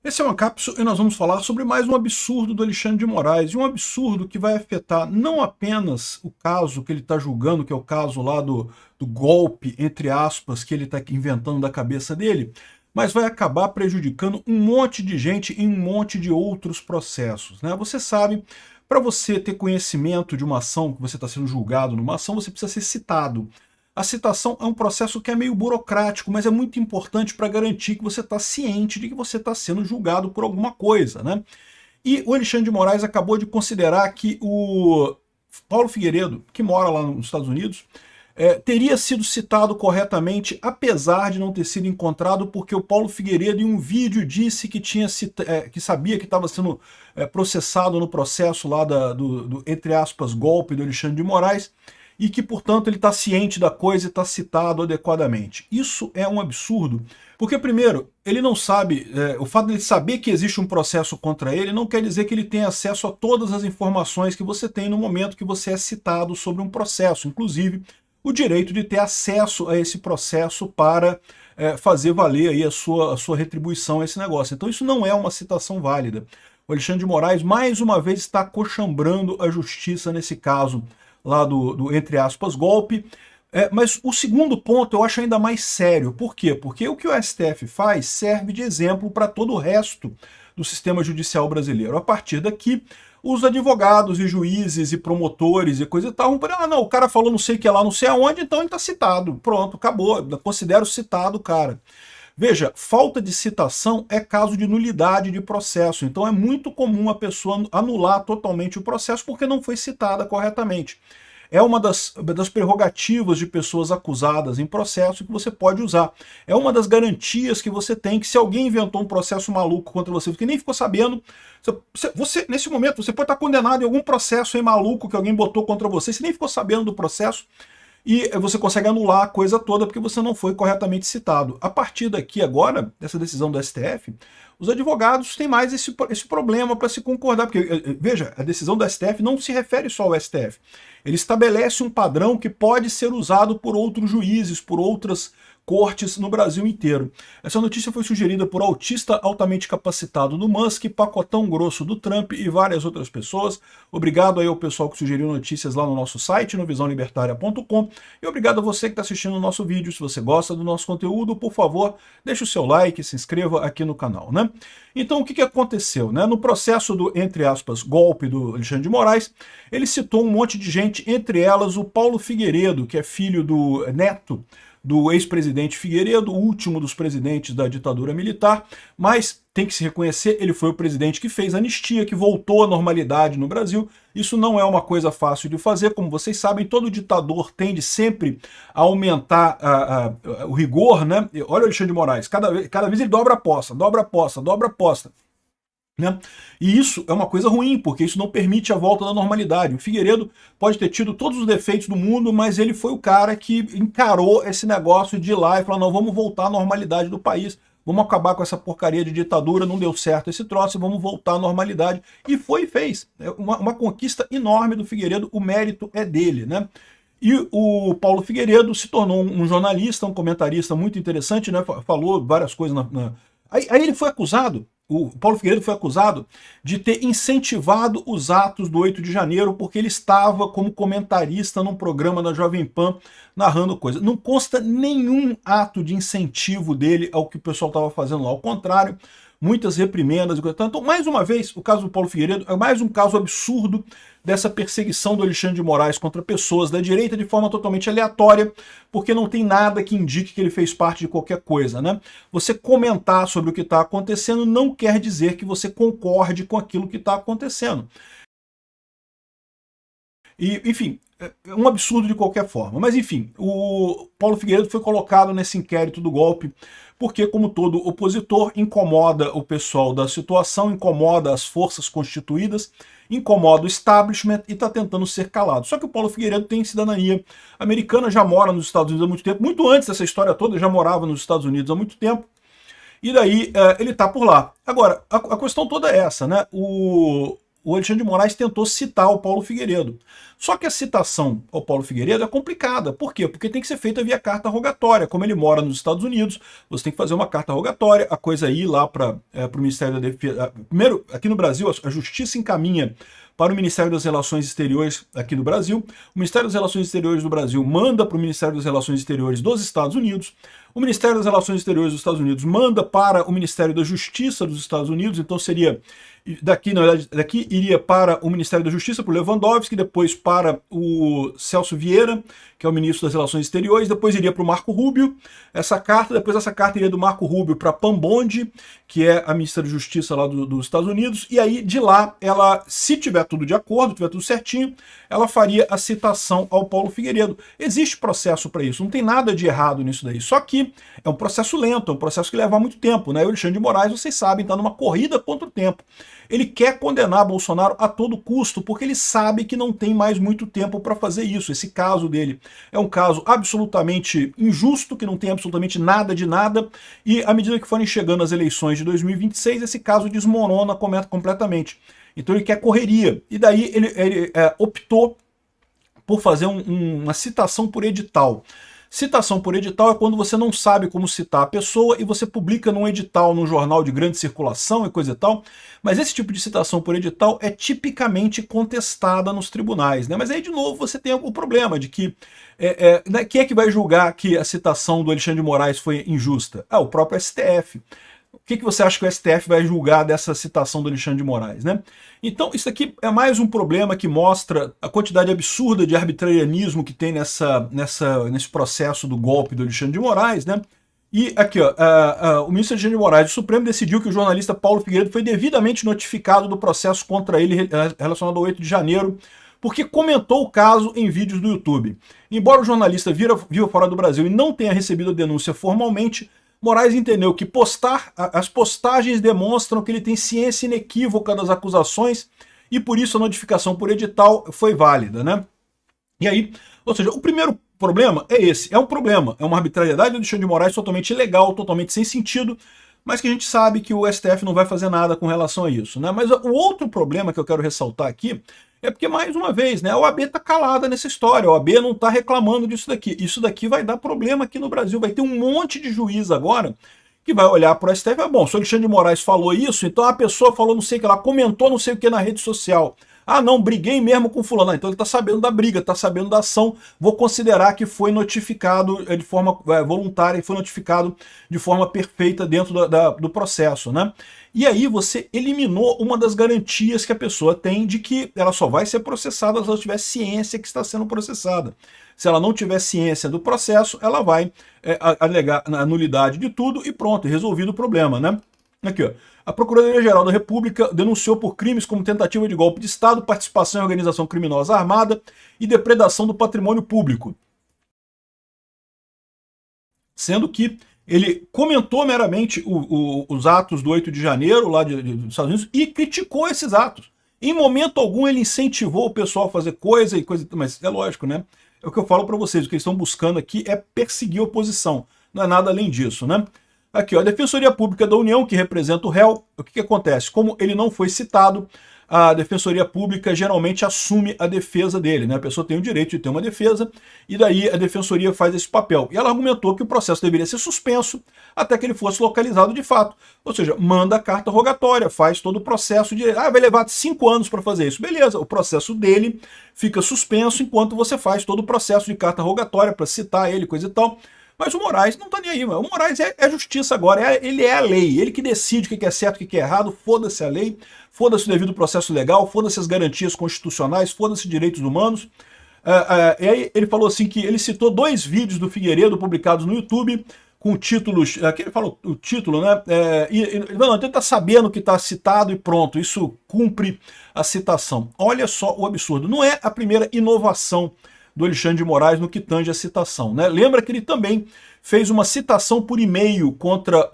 Esse é uma cápsula e nós vamos falar sobre mais um absurdo do Alexandre de Moraes, e um absurdo que vai afetar não apenas o caso que ele está julgando, que é o caso lá do golpe, entre aspas, que ele está inventando da cabeça dele, mas vai acabar prejudicando um monte de gente em um monte de outros processos, né? Você sabe, para você ter conhecimento de uma ação, que você está sendo julgado numa ação, você precisa ser citado. A citação é um processo que é meio burocrático, mas é muito importante para garantir que você está ciente de que você está sendo julgado por alguma coisa, né? E o Alexandre de Moraes acabou de considerar que o Paulo Figueiredo, que mora lá nos Estados Unidos, teria sido citado corretamente, apesar de não ter sido encontrado, porque o Paulo Figueiredo, em um vídeo, disse que, que sabia que estava sendo processado no processo lá do, entre aspas, golpe do Alexandre de Moraes, e que, portanto, ele está ciente da coisa e está citado adequadamente. Isso é um absurdo, porque, primeiro, ele não sabe, o fato de ele saber que existe um processo contra ele não quer dizer que ele tenha acesso a todas as informações que você tem no momento que você é citado sobre um processo, inclusive o direito de ter acesso a esse processo para fazer valer aí a sua retribuição a esse negócio. Então isso não é uma citação válida. O Alexandre de Moraes, mais uma vez, está acochambrando a justiça nesse caso lá do entre aspas, golpe. Mas o segundo ponto eu acho ainda mais sério. Por quê? Porque o que o STF faz serve de exemplo para todo o resto do sistema judicial brasileiro. A partir daqui, os advogados e juízes e promotores e coisa e tal, não, o cara falou não sei o que lá, não sei aonde, então ele está citado. Pronto, acabou. Eu considero citado o cara. Veja, falta de citação é caso de nulidade de processo, então é muito comum a pessoa anular totalmente o processo porque não foi citada corretamente. É uma das prerrogativas de pessoas acusadas em processo que você pode usar. É uma das garantias que você tem que se alguém inventou um processo maluco contra você, que nem ficou sabendo, você nesse momento, você pode estar condenado em algum processo aí maluco que alguém botou contra você, você nem ficou sabendo do processo, e você consegue anular a coisa toda porque você não foi corretamente citado. A partir daqui agora, dessa decisão do STF, os advogados têm mais esse problema para se concordar, porque, veja, a decisão do STF não se refere só ao STF. Ele estabelece um padrão que pode ser usado por outros juízes, por outras cortes no Brasil inteiro. Essa notícia foi sugerida por autista altamente capacitado do Musk, pacotão grosso do Trump e várias outras pessoas. Obrigado aí ao pessoal que sugeriu notícias lá no nosso site, no visãolibertaria.com, e obrigado a você que está assistindo o nosso vídeo. Se você gosta do nosso conteúdo, por favor, deixe o seu like, se inscreva aqui no canal, né? Então, o que aconteceu, né? No processo do, entre aspas, golpe do Alexandre de Moraes, ele citou um monte de gente, entre elas o Paulo Figueiredo, que é filho do neto do ex-presidente Figueiredo, o último dos presidentes da ditadura militar, mas tem que se reconhecer, ele foi o presidente que fez a anistia, que voltou à normalidade no Brasil. Isso não é uma coisa fácil de fazer, como vocês sabem, todo ditador tende sempre a aumentar o rigor, né? Olha o Alexandre de Moraes, cada vez ele dobra a aposta, dobra a aposta, dobra a aposta. Né? E isso é uma coisa ruim, porque isso não permite a volta da normalidade. O Figueiredo pode ter tido todos os defeitos do mundo, mas ele foi o cara que encarou esse negócio de ir lá e falou, não, vamos voltar à normalidade do país, vamos acabar com essa porcaria de ditadura, não deu certo esse troço, vamos voltar à normalidade. E foi e fez. É uma conquista enorme do Figueiredo, o mérito é dele, né? E o Paulo Figueiredo se tornou um jornalista, um comentarista muito interessante, né? Falou várias coisas Aí ele foi acusado, o Paulo Figueiredo foi acusado de ter incentivado os atos do 8 de janeiro porque ele estava como comentarista num programa da Jovem Pan narrando coisas. Não consta nenhum ato de incentivo dele ao que o pessoal estava fazendo lá. Ao contrário, muitas reprimendas e coisa. Então, mais uma vez, o caso do Paulo Figueiredo é mais um caso absurdo dessa perseguição do Alexandre de Moraes contra pessoas da direita de forma totalmente aleatória, porque não tem nada que indique que ele fez parte de qualquer coisa, né? Você comentar sobre o que está acontecendo não quer dizer que você concorde com aquilo que está acontecendo. E, enfim, é um absurdo de qualquer forma. Mas, enfim, o Paulo Figueiredo foi colocado nesse inquérito do golpe porque, como todo opositor, incomoda o pessoal da situação, incomoda as forças constituídas, incomoda o establishment e está tentando ser calado. Só que o Paulo Figueiredo tem cidadania americana, já mora nos Estados Unidos há muito tempo, muito antes dessa história toda, já morava nos Estados Unidos há muito tempo, e daí ele está por lá. Agora, a questão toda é essa, né? o Alexandre de Moraes tentou citar o Paulo Figueiredo. Só que a citação ao Paulo Figueiredo é complicada. Por quê? Porque tem que ser feita via carta rogatória. Como ele mora nos Estados Unidos, você tem que fazer uma carta rogatória, a coisa ir lá para o Ministério da Defesa. Primeiro, aqui no Brasil, a Justiça encaminha para o Ministério das Relações Exteriores aqui do Brasil. O Ministério das Relações Exteriores do Brasil manda para o Ministério das Relações Exteriores dos Estados Unidos. O Ministério das Relações Exteriores dos Estados Unidos manda para o Ministério da Justiça dos Estados Unidos. Então seria daqui, na verdade, daqui iria para o Ministério da Justiça, para o Lewandowski, depois para o Celso Vieira, que é o ministro das Relações Exteriores, depois iria para o Marco Rubio, depois essa carta iria do Marco Rubio para Pam Bondi, que é a ministra da Justiça lá dos Estados Unidos, e aí de lá, ela, se tiver tudo de acordo, tiver tudo certinho, ela faria a citação ao Paulo Figueiredo. Existe processo para isso, não tem nada de errado nisso daí, só que é um processo lento, é um processo que leva muito tempo, né? O Alexandre de Moraes, vocês sabem, está numa corrida contra o tempo. Ele quer condenar Bolsonaro a todo custo, porque ele sabe que não tem mais muito tempo para fazer isso. Esse caso dele é um caso absolutamente injusto, que não tem absolutamente nada de nada, e à medida que forem chegando as eleições de 2026, esse caso desmorona completamente. Então ele quer correria, e daí ele optou por fazer uma citação por edital. Citação por edital é quando você não sabe como citar a pessoa e você publica num edital, num jornal de grande circulação e coisa e tal, mas esse tipo de citação por edital é tipicamente contestada nos tribunais, né? Mas aí, de novo, você tem o problema de que quem é que vai julgar que a citação do Alexandre de Moraes foi injusta? O próprio STF. O que você acha que o STF vai julgar dessa citação do Alexandre de Moraes, né? Então, isso aqui é mais um problema que mostra a quantidade absurda de arbitrarianismo que tem nesse processo do golpe do Alexandre de Moraes, né? E aqui, ó, o ministro Alexandre de Moraes, o Supremo decidiu que o jornalista Paulo Figueiredo foi devidamente notificado do processo contra ele relacionado ao 8 de janeiro, porque comentou o caso em vídeos do YouTube. Embora o jornalista viva fora do Brasil e não tenha recebido a denúncia formalmente, Moraes entendeu que as postagens demonstram que ele tem ciência inequívoca das acusações e por isso a notificação por edital foi válida, né? E aí, ou seja, o primeiro problema é esse, é um problema, é uma arbitrariedade do Alexandre de Moraes totalmente ilegal, totalmente sem sentido, mas que a gente sabe que o STF não vai fazer nada com relação a isso, né? Mas o outro problema que eu quero ressaltar aqui é porque, mais uma vez, né, a OAB está calada nessa história, a OAB não está reclamando disso daqui. Isso daqui vai dar problema aqui no Brasil, vai ter um monte de juiz agora que vai olhar para o STF e bom, se o Alexandre de Moraes falou isso, então a pessoa falou não sei o que lá, comentou não sei o que na rede social. Não, briguei mesmo com fulano. Então ele está sabendo da briga, está sabendo da ação, vou considerar que foi notificado de forma voluntária e foi notificado de forma perfeita dentro do processo, né? E aí você eliminou uma das garantias que a pessoa tem de que ela só vai ser processada se ela tiver ciência que está sendo processada. Se ela não tiver ciência do processo, ela vai alegar a nulidade de tudo e pronto, resolvido o problema, né? Aqui, ó. A Procuradoria-Geral da República denunciou por crimes como tentativa de golpe de Estado, participação em organização criminosa armada e depredação do patrimônio público. Sendo que ele comentou meramente os atos do 8 de janeiro lá dos Estados Unidos e criticou esses atos. Em momento algum ele incentivou o pessoal a fazer coisa, mas é lógico, né? É o que eu falo para vocês, o que eles estão buscando aqui é perseguir a oposição, não é nada além disso, né? Aqui, ó, a Defensoria Pública da União, que representa o réu, o que acontece? Como ele não foi citado, a Defensoria Pública geralmente assume a defesa dele, né? A pessoa tem o direito de ter uma defesa, e daí a Defensoria faz esse papel. E ela argumentou que o processo deveria ser suspenso até que ele fosse localizado de fato. Ou seja, manda a carta rogatória, faz todo o processo de... vai levar 5 anos para fazer isso. Beleza, o processo dele fica suspenso enquanto você faz todo o processo de carta rogatória para citar ele, coisa e tal. Mas o Moraes não tá nem aí, mano. O Moraes é justiça agora, ele é a lei, ele que decide o que é certo, o que é errado, foda-se a lei, foda-se o devido processo legal, foda-se as garantias constitucionais, foda-se direitos humanos. E aí ele falou assim que ele citou 2 vídeos do Figueiredo publicados no YouTube com títulos, aqui ele falou o título, né? Não, ele tá sabendo que está citado e pronto, isso cumpre a citação. Olha só o absurdo, não é a primeira inovação do Alexandre de Moraes no que tange a citação, né? Lembra que ele também fez uma citação por e-mail contra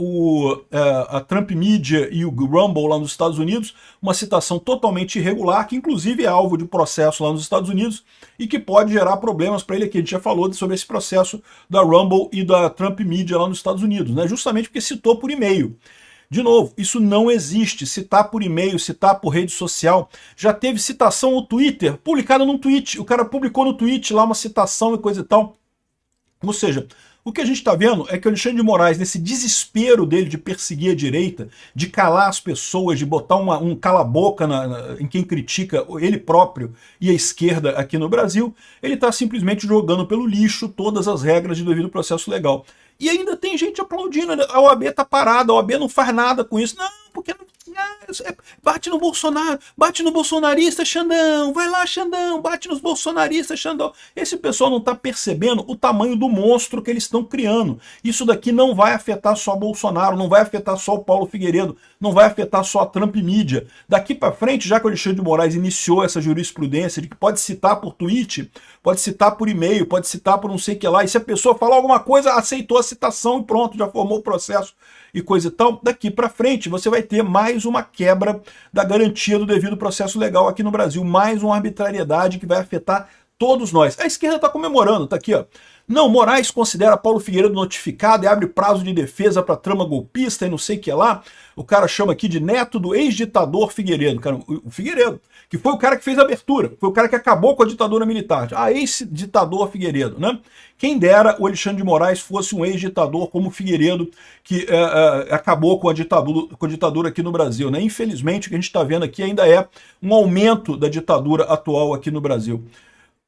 a Trump Media e o Rumble lá nos Estados Unidos, uma citação totalmente irregular, que inclusive é alvo de processo lá nos Estados Unidos e que pode gerar problemas para ele aqui. A gente já falou sobre esse processo da Rumble e da Trump Media lá nos Estados Unidos, né? Justamente porque citou por e-mail. De novo, isso não existe. Citar por e-mail, citar por rede social. Já teve citação no Twitter, publicada num tweet. O cara publicou no tweet lá uma citação e coisa e tal. Ou seja, o que a gente está vendo é que o Alexandre de Moraes, nesse desespero dele de perseguir a direita, de calar as pessoas, de botar um cala-boca em quem critica ele próprio e a esquerda aqui no Brasil, ele está simplesmente jogando pelo lixo todas as regras de devido processo legal. E ainda tem gente aplaudindo, a OAB está parada, a OAB não faz nada com isso. Não, porque não, bate no Bolsonaro, bate no bolsonarista, Xandão, vai lá, Xandão, bate nos bolsonaristas, Xandão. Esse pessoal não está percebendo o tamanho do monstro que eles estão criando. Isso daqui não vai afetar só Bolsonaro, não vai afetar só o Paulo Figueiredo, não vai afetar só a Trump Mídia. Daqui para frente, já que o Alexandre de Moraes iniciou essa jurisprudência de que pode citar por tweet, pode citar por e-mail, pode citar por não sei o que lá, e se a pessoa falar alguma coisa, aceitou a citação e pronto, já formou o processo e coisa e tal, daqui para frente você vai ter mais uma quebra da garantia do devido processo legal aqui no Brasil, mais uma arbitrariedade que vai afetar todos nós. A esquerda está comemorando, tá aqui, ó. Não, Moraes considera Paulo Figueiredo notificado e abre prazo de defesa para trama golpista e não sei o que lá. O cara chama aqui de neto do ex-ditador Figueiredo, cara, o Figueiredo, que foi o cara que fez a abertura, foi o cara que acabou com a ditadura militar. Ah, ex-ditador Figueiredo, né? Quem dera o Alexandre de Moraes fosse um ex-ditador como o Figueiredo, que acabou com a ditadura aqui no Brasil, né? Infelizmente, o que a gente está vendo aqui ainda é um aumento da ditadura atual aqui no Brasil.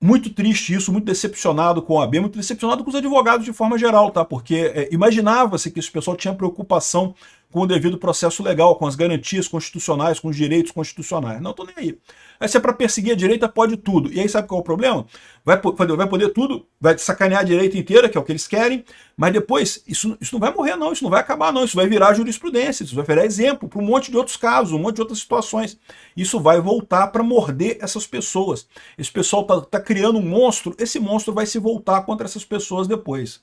Muito triste isso, muito decepcionado com a OAB, muito decepcionado com os advogados de forma geral, tá? Porque imaginava-se que esse pessoal tinha preocupação com o devido processo legal, com as garantias constitucionais, com os direitos constitucionais. Não, tô nem aí. Aí se é para perseguir a direita, pode tudo. E aí sabe qual é o problema? Vai poder tudo, vai sacanear a direita inteira, que é o que eles querem, mas depois isso não vai morrer não, isso não vai acabar não, isso vai virar jurisprudência, isso vai virar exemplo para um monte de outros casos, um monte de outras situações. Isso vai voltar para morder essas pessoas. Esse pessoal tá criando um monstro, esse monstro vai se voltar contra essas pessoas depois.